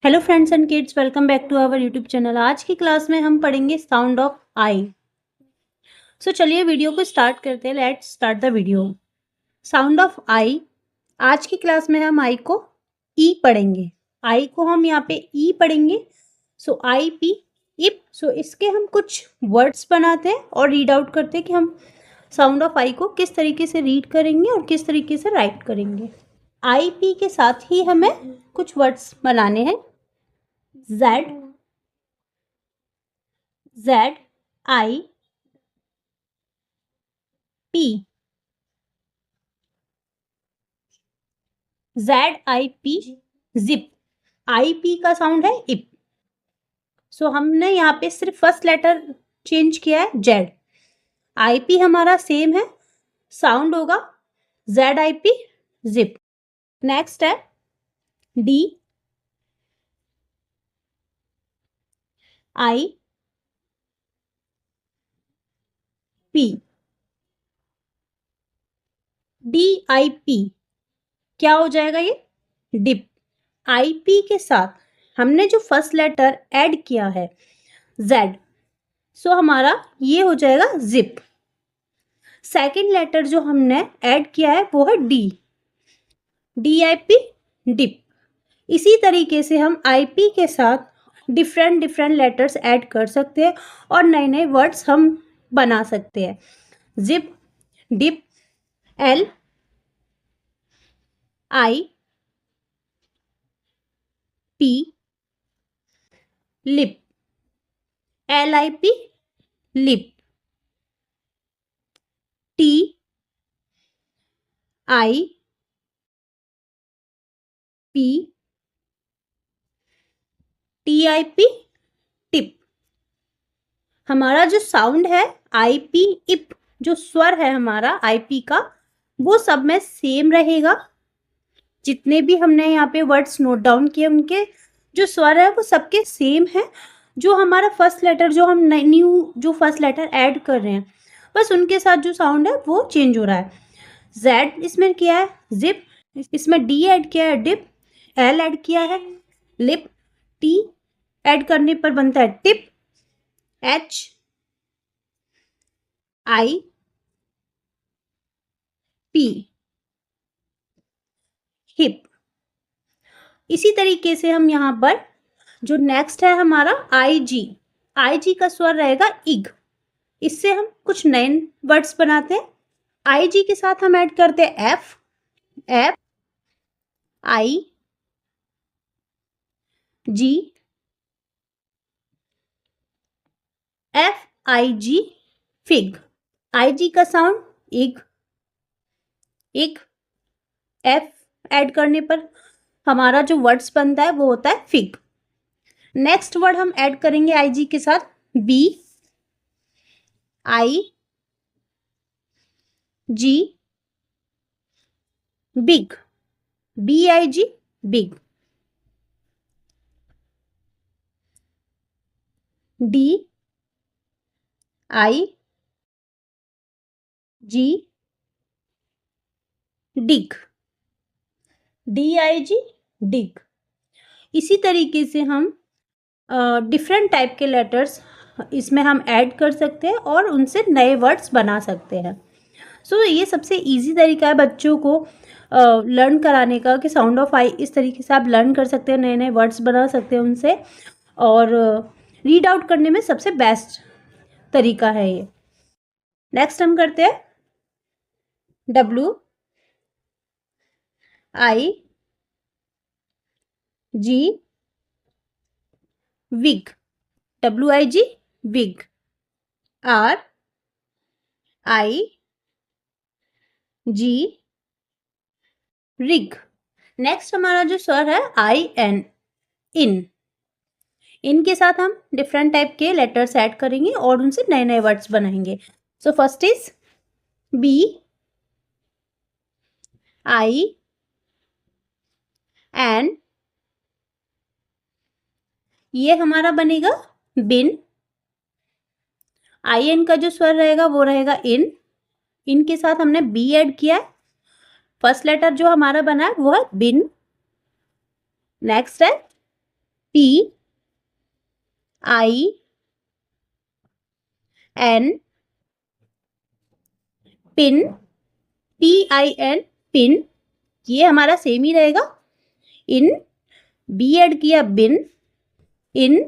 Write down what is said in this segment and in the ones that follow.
Hello friends and kids, welcome back to our YouTube channel. आज की class में हम पढ़ेंगे साउंड ऑफ आई। सो चलिए वीडियो को स्टार्ट करते हैं। Let's start the video. Sound of I. आज की क्लास में हम आई को ई पढ़ेंगे। आई को हम यहाँ पे ई पढ़ेंगे। सो आई पी इप। सो इसके हम कुछ वर्ड्स बनाते हैं और रीड आउट करते हैं कि हम साउंड ऑफ आई को किस तरीके से रीड करेंगे और किस तरीके से राइट करेंगे। आई पी के साथ ही हमें कुछ वर्ड्स बनाने हैं। Z, Z I P, Z I P zip. I P का साउंड है इप। सो हमने यहाँ पे सिर्फ फर्स्ट लेटर चेंज किया है जेड। आई पी हमारा सेम है, साउंड होगा Z I P zip. Next है D I P, D I P क्या हो जाएगा ये डिप। आई पी के साथ हमने जो फर्स्ट लेटर ऐड किया है जेड, सो हमारा ये हो जाएगा जिप। सेकेंड लेटर जो हमने ऐड किया है वो है D, D I P dip. इसी तरीके से हम आई पी के साथ डिफरेंट डिफरेंट लेटर्स ऐड कर सकते हैं और नए नए वर्ड्स हम बना सकते हैं। Zip, dip, L I P, lip, L I P lip, T I P, T I P tip. हमारा जो साउंड है आई पी इप, जो स्वर है हमारा आई पी का, वो सब में सेम रहेगा। जितने भी हमने यहाँ पे वर्ड्स नोट डाउन किए उनके जो स्वर है वो सबके सेम है। जो हमारा फर्स्ट लेटर, जो हम न्यू जो फर्स्ट लेटर ऐड कर रहे हैं, बस उनके साथ जो साउंड है वो चेंज हो रहा है। जेड इसमें किया है जिप, इसमें डी ऐड किया है डिप, एल ऐड किया है लिप, टी ऐड करने पर बनता है tip, H I P hip. इसी तरीके से हम यहाँ पर जो नेक्स्ट है हमारा आई जी, आई जी का स्वर रहेगा इग। इससे हम कुछ नए वर्ड्स बनाते हैं। आई जी के साथ हम ऐड करते हैं F, F I G, F I G fig. I G का sound ig, ig. F add करने पर हमारा जो वर्ड्स बनता है वो होता है फिग। नेक्स्ट वर्ड हम ऐड करेंगे आई जी के साथ B, I G big, B I G big. D I G dig, D I G dig. इसी तरीके से हम डिफरेंट टाइप के लेटर्स इसमें हम ऐड कर सकते हैं और उनसे नए वर्ड्स बना सकते हैं। सो ये सबसे इजी तरीका है बच्चों को लर्न कराने का कि साउंड ऑफ आई इस तरीके से आप लर्न कर सकते हैं, नए नए वर्ड्स बना सकते हैं उनसे, और रीड आउट करने में सबसे बेस्ट तरीका है ये। नेक्स्ट हम करते हैं W I G wig, W I G wig, R I G rig. Next हमारा जो स्वर है आई एन, इन। इनके साथ हम डिफरेंट टाइप के लेटर्स ऐड करेंगे और उनसे नए नए वर्ड्स बनाएंगे। So first is B I N, ये हमारा बनेगा बिन। आई एन का जो स्वर रहेगा वो रहेगा इन। इनके साथ हमने बी ऐड किया है, फर्स्ट लेटर जो हमारा बना है वो है बिन। नेक्स्ट है PIN, पिन, PIN, पिन, ये हमारा सेम ही रहेगा। इन, B ऐड किया बिन, इन,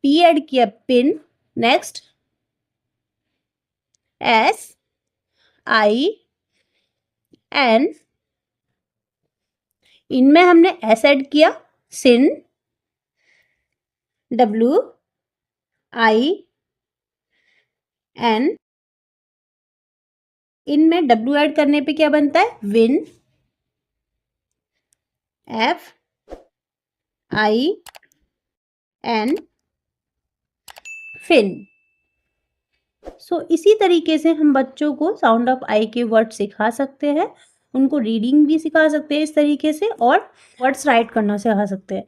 P ऐड किया पिन। नेक्स्ट SIN, इनमें हमने S ऐड किया, सिन, WIN, इनमें W ऐड करने पे क्या बनता है, विन, FIN, फिन। इसी तरीके से हम बच्चों को साउंड ऑफ आई के वर्ड सिखा सकते हैं, उनको रीडिंग भी सिखा सकते हैं इस तरीके से, और वर्ड्स राइट करना सिखा सकते हैं।